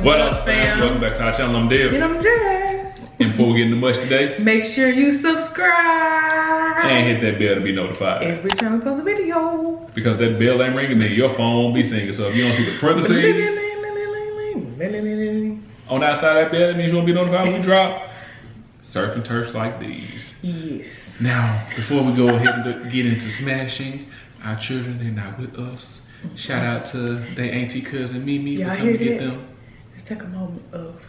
What up, fam? Welcome back to our channel. I'm Dale. And I'm Jazz. And before we get into much today, make sure you subscribe and hit that bell to be notified every time we post a video. Because that bell ain't ringing, then your phone won't be singing. So if you don't see the parentheses on the outside of that bell, that means you won't be notified when we drop surfing turfs like these. Yes. Now, before we go ahead and get into smashing, our children, they're not with us. Shout out to their auntie cousin Mimi for coming to get them. Let's take a moment of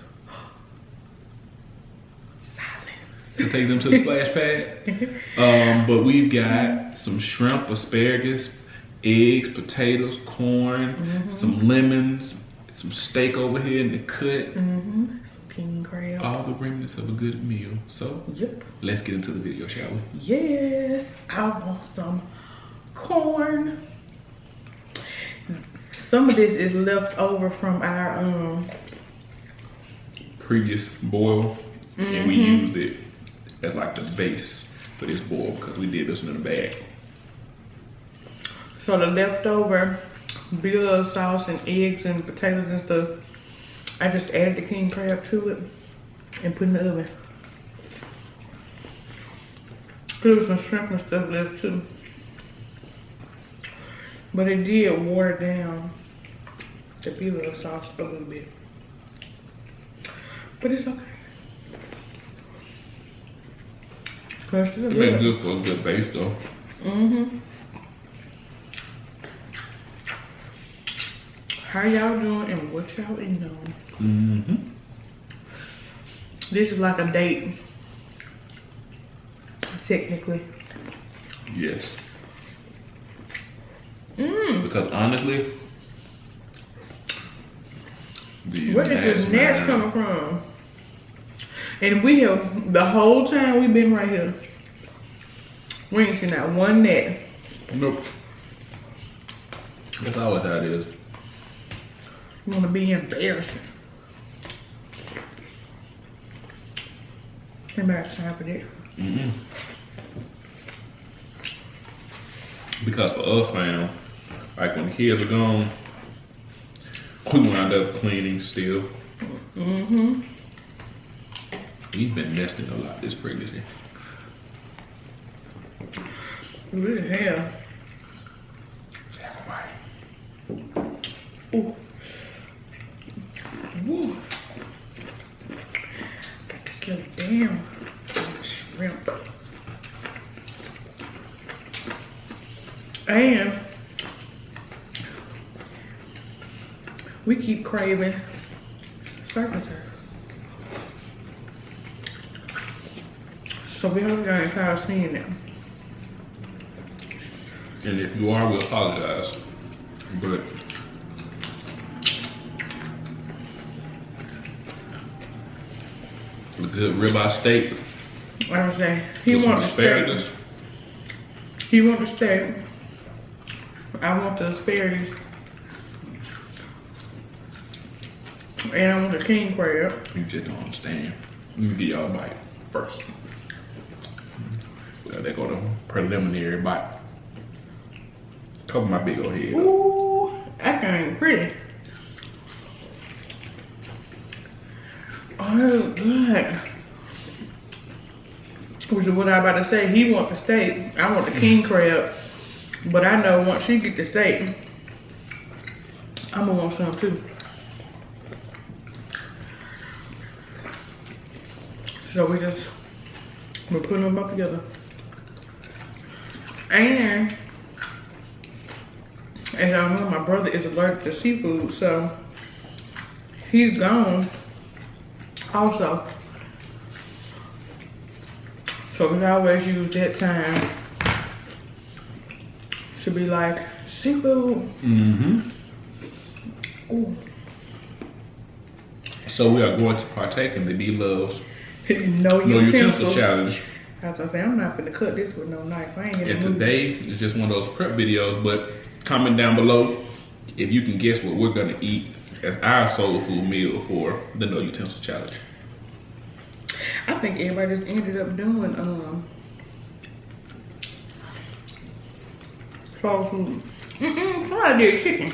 silence to take them to the splash pad. But we've got some shrimp, asparagus, eggs, potatoes, corn, some lemons, some steak over here in the cut. Some king crab. All the remnants of a good meal. So, let's get into the video, shall we? Yes, I want some corn. Some of this is left over from our previous boil, and we used it as like the base for this boil because we did this one in a bag. So the leftover billet sauce and eggs and potatoes and stuff, I just added the king crab to it and put in the oven. There was some shrimp and stuff left too. But it did water down the billet sauce a little bit. But it's okay. It made good for a good base though. How y'all doing and what y'all eating on? This is like a date, technically. Yes. Because honestly, where is this gnats coming from? And we have, the whole time we've been right here, we ain't seen not one gnat. Nope. That's always how it is. You wanna be embarrassing. Anybody time for that? Because for us, fam, like when the kids are gone, we wind up cleaning still. We've been nesting a lot this pregnancy. We really have. Ooh. Woo. Got to slow down on the shrimp. And we keep craving surfing turf. So we hope y'all ain't tired of seeing them. And if you are, we apologize. But a good ribeye steak. I was saying, he wants asparagus. He wants the steak. I want the asparagus. And I want the king crab. You just don't understand. Let me get y'all a bite first. So they go to preliminary bite. Cover my big old head. Ooh, that thing pretty. Oh, good. Which is what I was about to say. He want the steak. I want the king crab. But I know once she get the steak, I'm gonna want some too. So we're putting them up together. And as y'all know, my brother is allergic to seafood, so he's gone also. So we always use that time to be like, seafood. Ooh. So we are going to partake in the B-Love's No Utensil Challenge. I was gonna say, I'm not gonna cut this with no knife. I ain't gonna And today is just one of those prep videos, but comment down below if you can guess what we're gonna eat as our soul food meal for the No Utensil Challenge. I think everybody just ended up doing soul food. Somebody did chicken.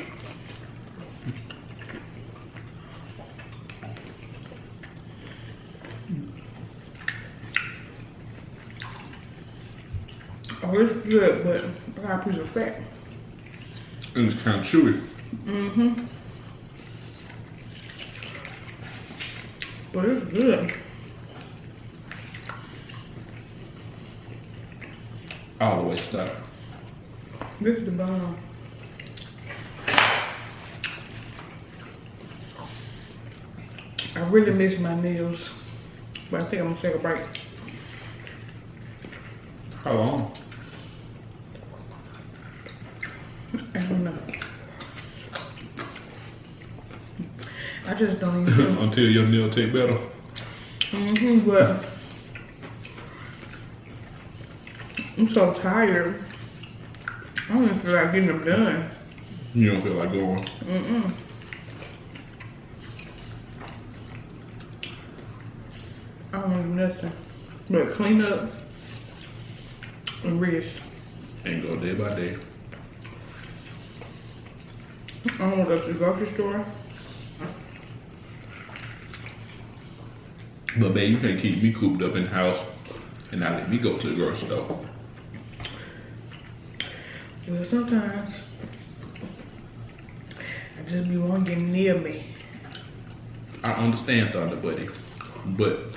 It's good, but I got a piece of fat. And it's kind of chewy. Mm-hmm. But it's good. All the way stuck. This is the bomb. I really miss my nails, but I think I'm gonna take a break. How long? I don't know. I just don't even know. Until your nail take better. Mm-hmm, but I'm so tired. I don't even feel like getting them done. You don't feel like going? Mm-mm. I don't do nothing but clean up and rest. And go day by day. I don't want to go to the grocery store. But babe, you can't keep me cooped up in the house and not let me go to the grocery store. Well, sometimes I just be wanting to get near me. I understand, Thunder Buddy, but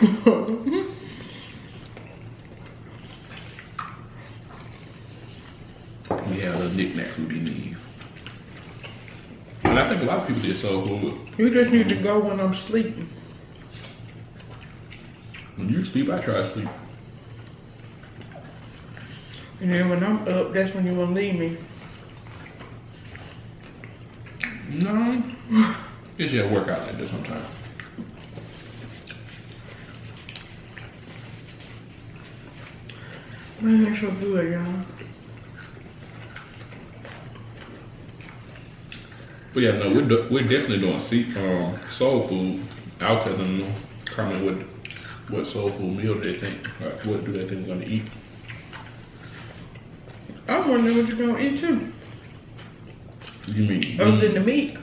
we have a knick-knack we need. And I think a lot of people did soul food. You just need to go when I'm sleeping. When you sleep, I try to sleep. And then when I'm up, that's when you want to leave me. No, it's just work out like this sometimes. Man, that's so good, y'all. But yeah, no, we're definitely doing soul food. I'll tell them comment what soul food meal they think, like what do they think we're gonna eat. I'm wondering what you're gonna eat too. You mean Other than the meat?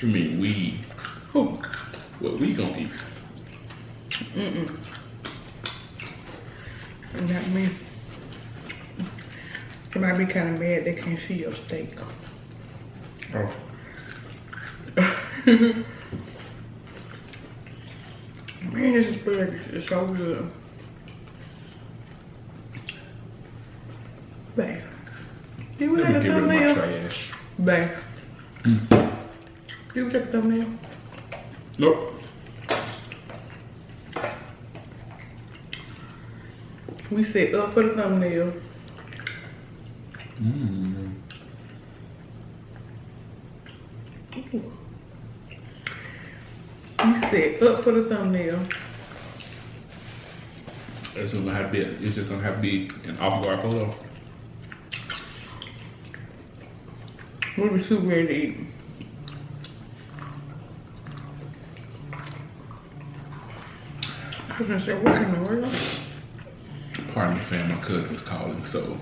You mean we? Who? What we gonna eat? Mm-mm. Not me. It might be kind of mad they can't see your steak. Oh. Man, this asparagus is so good. Babe. Did we Let take me a get rid of my thumbnail? trash. Babe. Did we take a thumbnail? Nope. We set up for the thumbnail. Mm. Ooh. We set up for the thumbnail. It's gonna have to be. It's just gonna have to be an off-guard photo. We were super ready to eat. I was gonna say, what in the world? Pardon me, fam. My cousin's calling, so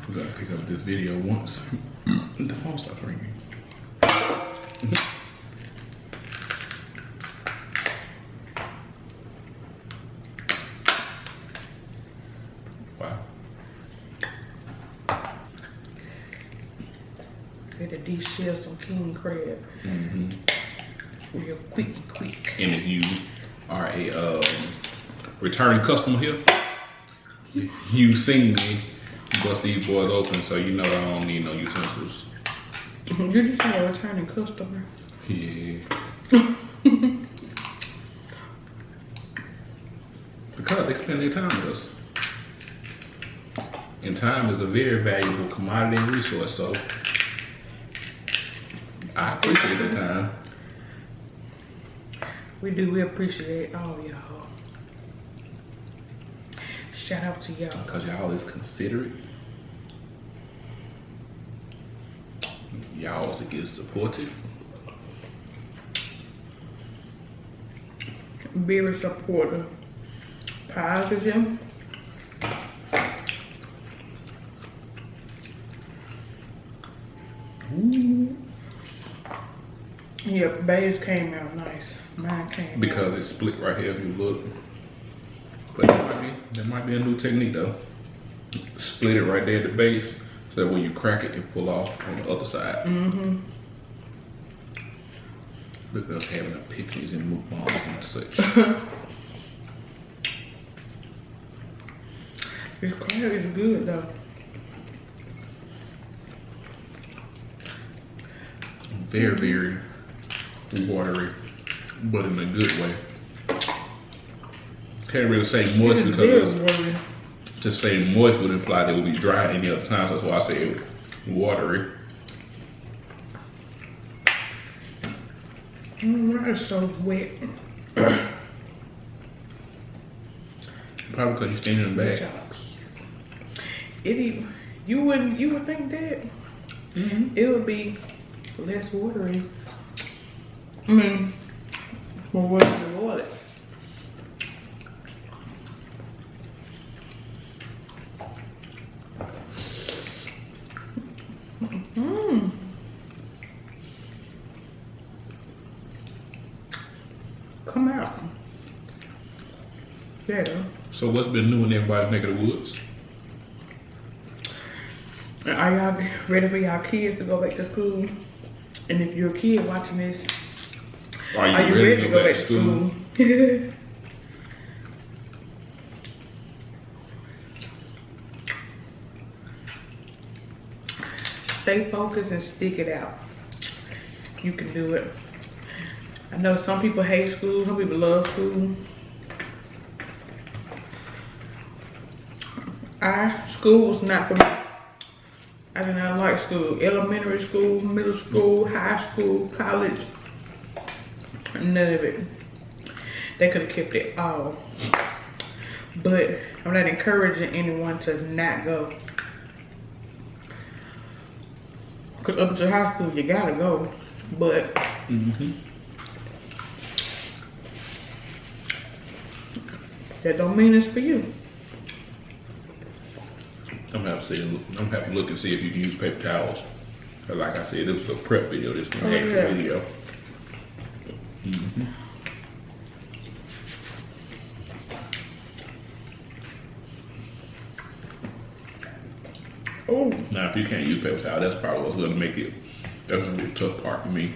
we're gonna pick up this video once the phone stops ringing. Wow. Ready to de-shell some king crab. Mm-hmm. Real quick. And if you are a returning customer here, you've seen me bust these boys open, so you know I don't need no utensils. You just say a returning customer. Yeah. Because they spend their time with us. And time is a very valuable commodity and resource, so I appreciate that time. We do. We appreciate all y'all. Shout out to y'all. Because y'all is considerate. Y'all is get supportive. Very supportive. Positive. Ooh. Yeah, Bay's came out nice. Mine came Because out. it's split right here if you look. But that might be a new technique though. split it right there at the base, so that when you crack it, it pull off on the other side. Look at us having epiphanies and mukbangs and such. This crab is good though. Very, very watery, but in a good way. Can't really say moist because to say moist would imply that it would be dry any other time. So that's why I say watery. It's so wet. Probably because you're standing in the back. You would think that it would be less watery. I mean, more water than water. Come out. Yeah. So what's been new in everybody's neck of the woods? Are y'all ready for y'all kids to go back to school? And if you're a kid watching this, are you ready to go back to school? Stay focused and stick it out. You can do it. I know some people hate school, some people love school. School was not for me. I did not like school. Elementary school, middle school, high school, college. None of it. They could have kept it all. But I'm not encouraging anyone to not go. Because up to high school, you gotta go. But that don't mean it's for you. I'm gonna have to look and see if you can use paper towels. Cause like I said, this was a prep video. This was an actual video. Oh. Now, if you can't use paper towel, that's probably what's gonna make it. That's gonna be a tough part for me.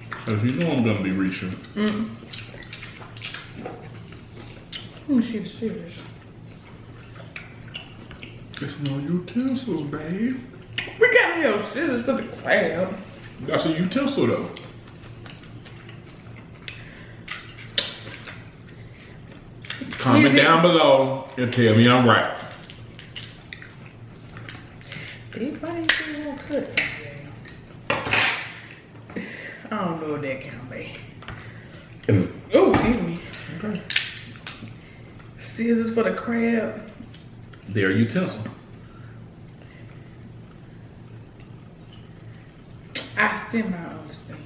Cause you know I'm gonna be reaching. Let me see the scissors. There's no utensils, babe. We got no scissors for the crab. That's a utensil, though. Comment down below and tell me I'm right. Anybody want to cut? I don't know what that can be. Oh, excuse me. Okay. Scissors for the crab. They're a utensil. I semi-understand.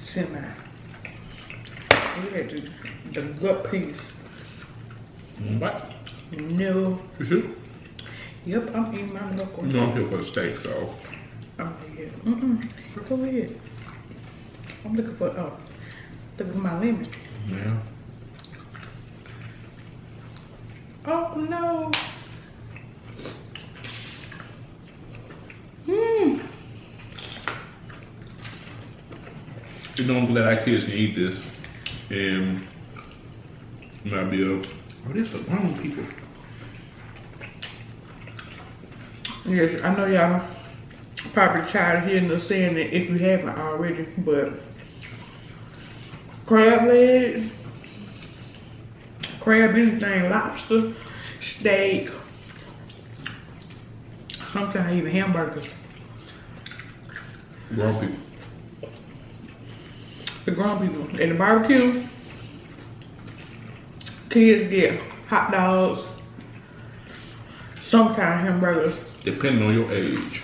Semi. Look at the gut piece. What? No. You sure? Yep, I'm eating my knuckle. No, I'm here for the steak, so. Oh, yeah. Go ahead. I'm looking for, look at my lemon. Yeah. Oh, no. You know, I'm glad our kids can eat this. And it might be oh, this for grown people. Yes, I know y'all probably tired of hearing us saying it if you haven't already, but crab leg, crab anything, lobster, steak, sometimes even hamburgers. Grown people. The grown people. In the barbecue, kids get hot dogs, sometimes hamburgers. Depending on your age.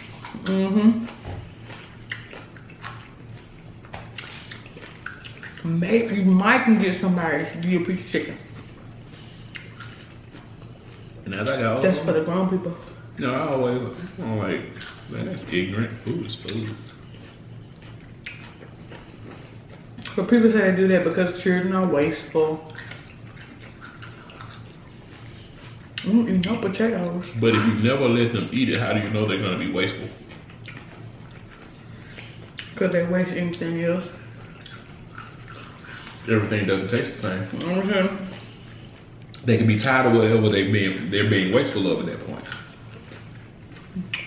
Maybe you might can get somebody to give a piece of chicken. And as I got older, that's for the grown people. No, I'm like, man, that's ignorant. Food is food. But people say they do that because children are wasteful. Eat no potatoes. But if you never let them eat it, how do you know they're gonna be wasteful? Because they waste anything else. Everything doesn't taste the same. You know what I'm saying? They can be tired of whatever they're being wasteful of at that point.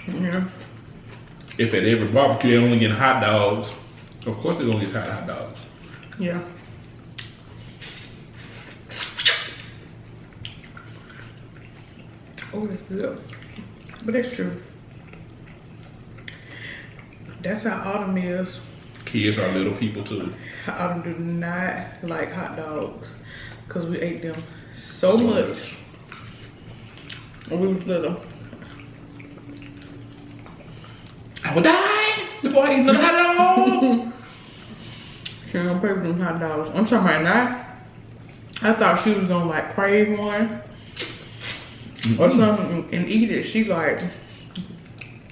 Yeah. If at every barbecue they're only getting hot dogs, of course they're gonna get tired of hot dogs. Yeah. Oh, that's good. But that's true. That's how autumn is. Kids are little people too. Autumn do not like hot dogs because we ate them so much when we was little. I would die before I eat another hot dog. She don't pay for them hot dogs. I'm talking about now. I thought she was gonna like crave one or something and eat it. She like,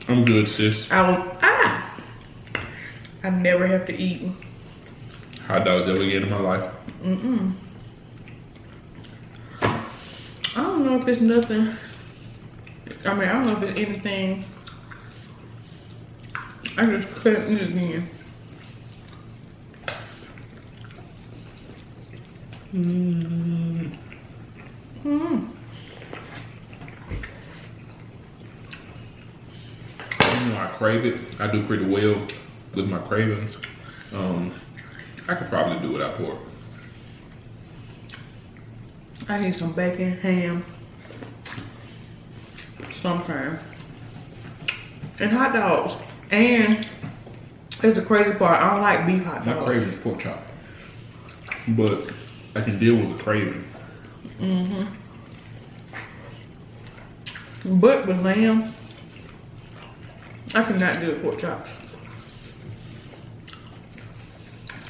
I'm good, sis. I never have to eat Hot dogs ever again in my life. I don't know if it's nothing. I mean, I don't know if it's anything. I just couldn't eat it again. You know, I crave it. I do pretty well with my cravings. I could probably do without pork. I need some bacon, ham, sometimes, and hot dogs. And it's the crazy part. I don't like beef hot dogs. My craving is pork chop, but I can deal with the craving. But with lamb, I cannot do pork chops.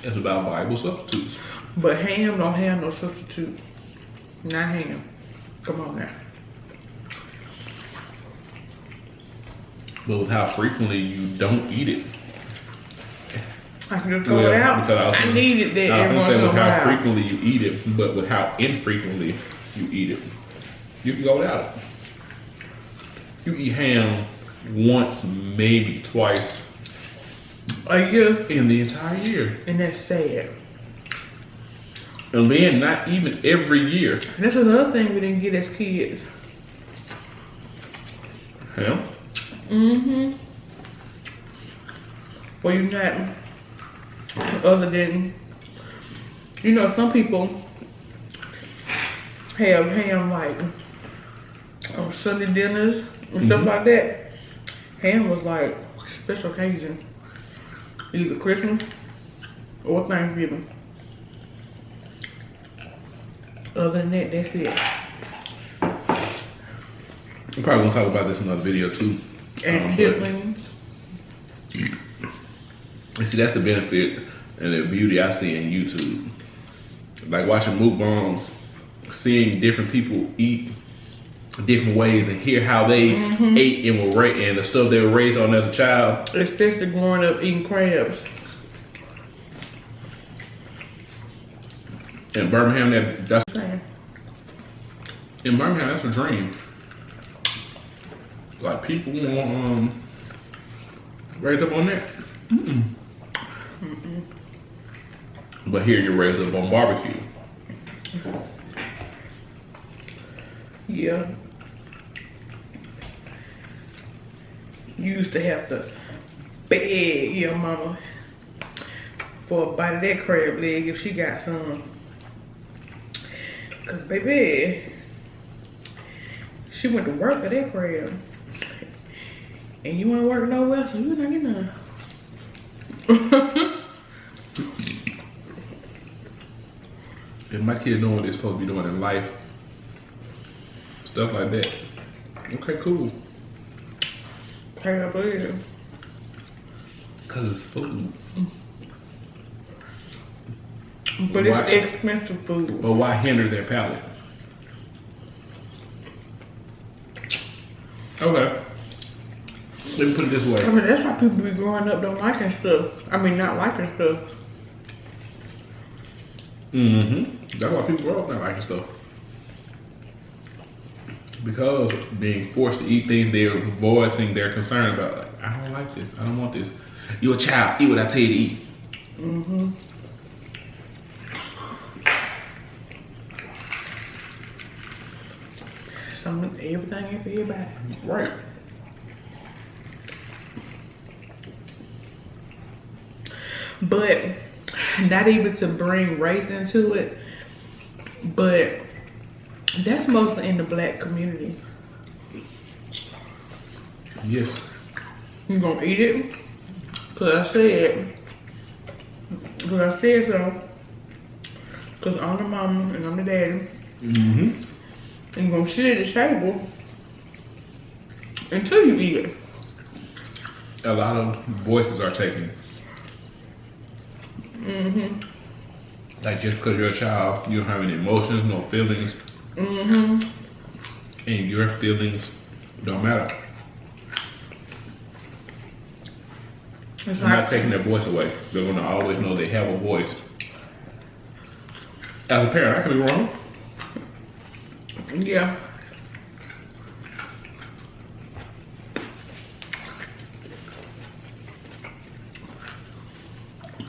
It's about viable substitutes. But ham don't have no substitute. Not ham. Come on now. But with how frequently you don't eat it. I can just throw it out. I needed that every once in a with how while. frequently you eat it, but with how infrequently you eat it, you can go without it. You eat ham once, maybe twice A year. in the entire year. And that's sad. And then not even every year. That's another thing we didn't get as kids. Ham? Well, you're not, other than, you know, some people have ham like on Sunday dinners and stuff like that. Ham was like special occasion, either Christmas or Thanksgiving. Other than that, that's it. I'm probably gonna talk about this in another video too. And chitlins. And see, that's the benefit and the beauty I see in YouTube. Like watching mukbangs, seeing different people eat different ways and hear how they ate and were raised and the stuff they were raised on as a child. Especially growing up eating crabs. In Birmingham, that's in Birmingham, that's a dream. Like people want raised up on that. But here you're raised up on barbecue. Yeah. You used to have to beg your mama for a bite of that crab leg if she got some. Cause baby, she went to work for that crab. And you wanna work nowhere, so you not get none. If my kids know what they're supposed to be doing in life, stuff like that. Okay, cool. Crab leg. Cause it's food. But it's expensive food. But why hinder their palate? Okay. Let me put it this way. I mean, that's why people be growing up don't liking stuff. I mean, not liking stuff. That's why people grow up not liking stuff. because being forced to eat things they're voicing their concern about. Like, I don't like this. I don't want this. You're a child. Eat what I tell you to eat. Mm-hmm. Everything ain't for everybody. Right. But not even to bring race into it, but that's mostly in the black community. Yes. You gonna eat it? Cause I said so. Cause I'm the mama and I'm the daddy. Mm-hmm. And you're gonna sit at the table until you eat it. A lot of voices are taken. Mm-hmm. Like just because you're a child, you don't have any emotions, no feelings. Mm-hmm. And your feelings don't matter. It's I'm not taking their voice away. They're gonna always know they have a voice. As a parent, I can be wrong. Yeah.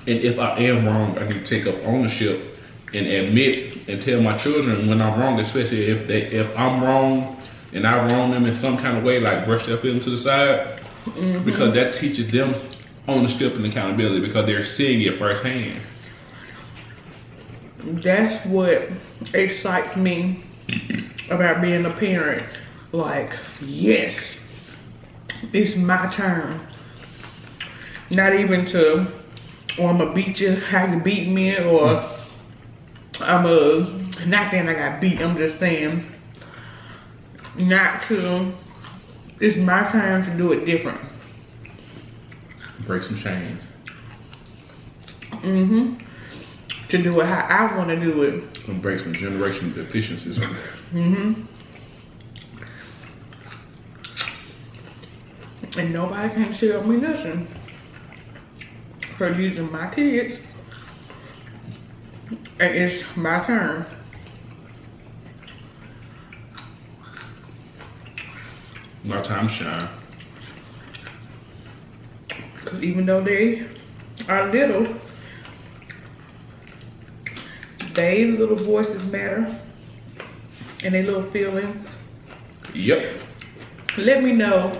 And if I am wrong, I can take up ownership and admit and tell my children when I'm wrong, especially if I'm wrong and I wrong them in some kind of way, like brush their feelings to the side, because that teaches them ownership and accountability because they're seeing it firsthand. That's what excites me about being a parent. Like, yes, it's my turn. Not even to, or I'm gonna beat you how you beat me, or not saying I got beat, I'm just saying it's my time to do it different. Break some chains. Mm-hmm. To do it how I want to do it. And break some generational deficiencies. Mm-hmm. And nobody can tell me nothing for using my kids. And it's my turn. My time to shine. Because even though they are little, they little voices matter. And their little feelings. Yep. Let me know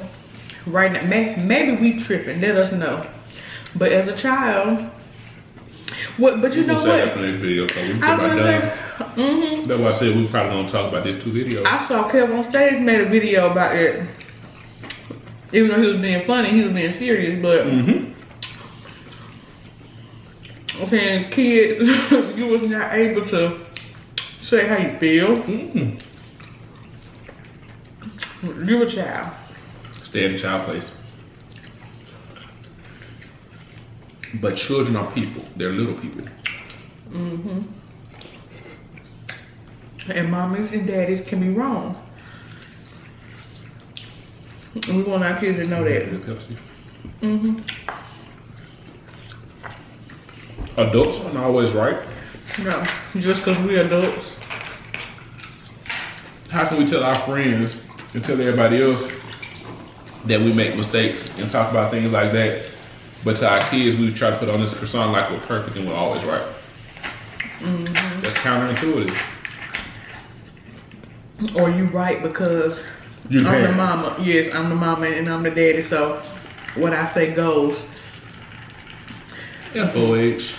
right now. Maybe we tripping. Let us know. But as a child, what? But you know what? That for next video, so we I was gonna say, That's why I said we probably gonna talk about these 2 videos. I saw Curv on stage made a video about it. Even though he was being funny, he was being serious. But I'm saying, kids, you was not able to say how you feel. You're a child. Stay in the child place. But children are people. They're little people. And mommies and daddies can be wrong. And we want our kids to know that. Adults aren't always right. No, just because we're adults. How can we tell our friends and tell everybody else that we make mistakes and talk about things like that, but to our kids we try to put on this persona like we're perfect and we're always right? That's counterintuitive. Or you right because I'm the mama. Yes, I'm the mama and I'm the daddy, so what I say goes. FOH.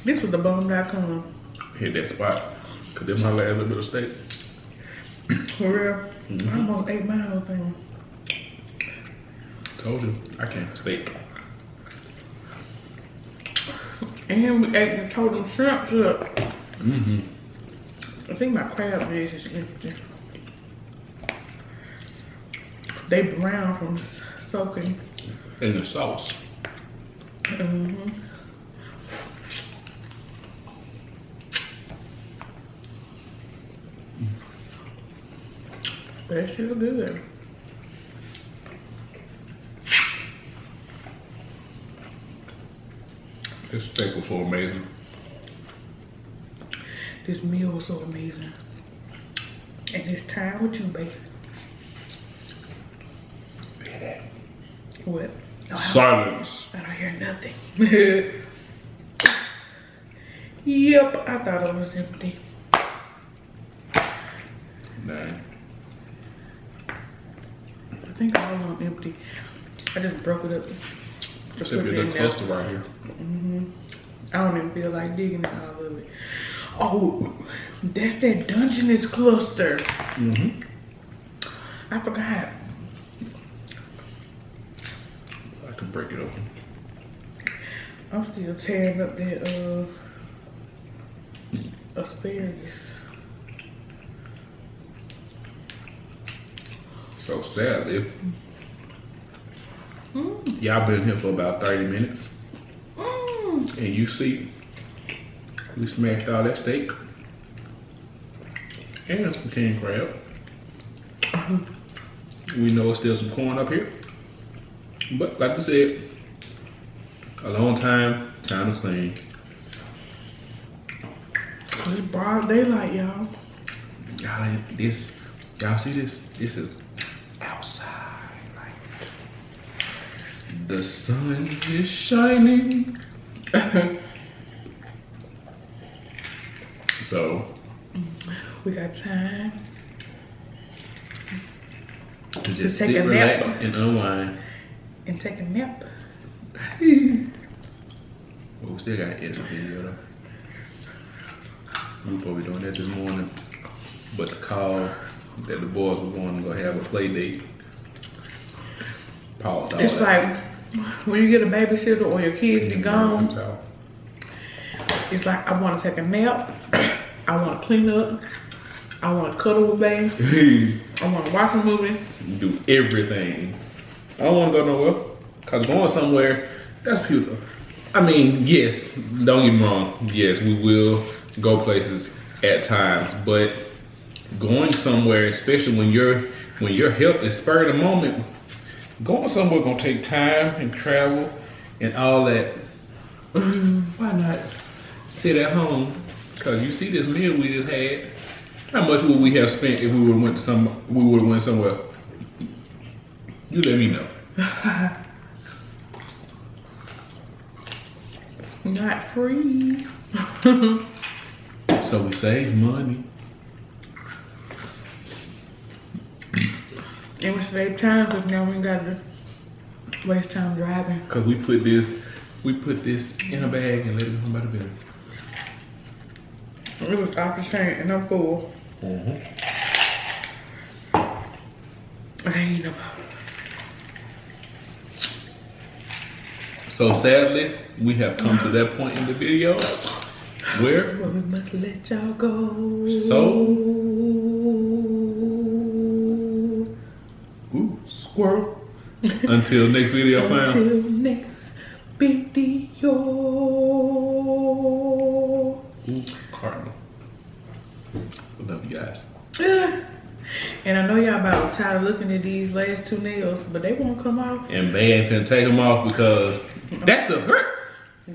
This was the bone.com. Hit that spot. Cause this my last little bit of steak. For real? I almost ate my whole thing. Told you, I can't steak. And we ate the total shrimps up. I think my crab legs is empty. They brown from soaking. In the sauce. But it's still good. This steak was so amazing. This meal was so amazing. And this time with you, baby. What? No, Silence. I don't hear nothing. Yep, I thought it was empty. Nah. I think all of them empty. I just broke it up. Except your little cluster right here. I don't even feel like digging all of it. Oh, that's that Dungeness cluster. I forgot. I can break it open. I'm still tearing up that asparagus. So sadly, y'all been here for about 30 minutes. And you see, we smashed all that steak and some king crab. We know it's still some corn up here. But like we said, a long time to clean. It's broad daylight, y'all. Y'all see this? This is outside, like the sun is shining. So we got time to just take sit, a relax, nap. and unwind. And take a nap. Well, we still gotta edit the video though. We were probably doing that this morning, but the call that the boys were going to go have a play date. Paused all It's that. like when you get a babysitter or your kids be gone. It's like I want to take a nap. I want to clean up. I want to cuddle with baby. I want to watch a movie. Do everything. I don't want to go nowhere. Cause going somewhere, that's beautiful. I mean, yes, don't get me wrong. Yes, we will go places at times, but going somewhere, especially when your health is spurred of the moment, going somewhere gonna take time and travel and all that. Why not sit at home? Cause you see this meal we just had. How much would we have spent if we would have went somewhere? You let me know. Not free. So we save money. And we save time because now we ain't got to waste time driving. Cause we put this in a bag and let it come by the bed. It was off the chain and I'm full. I ain't no. So sadly, we have come to that point in the video where we must let y'all go. Squirrel. Until next video, fam. Until next video. Cardinal. I love you guys. And I know y'all about tired of looking at these last two nails, but they won't come off. And they ain't finna take them off because that's the hurt.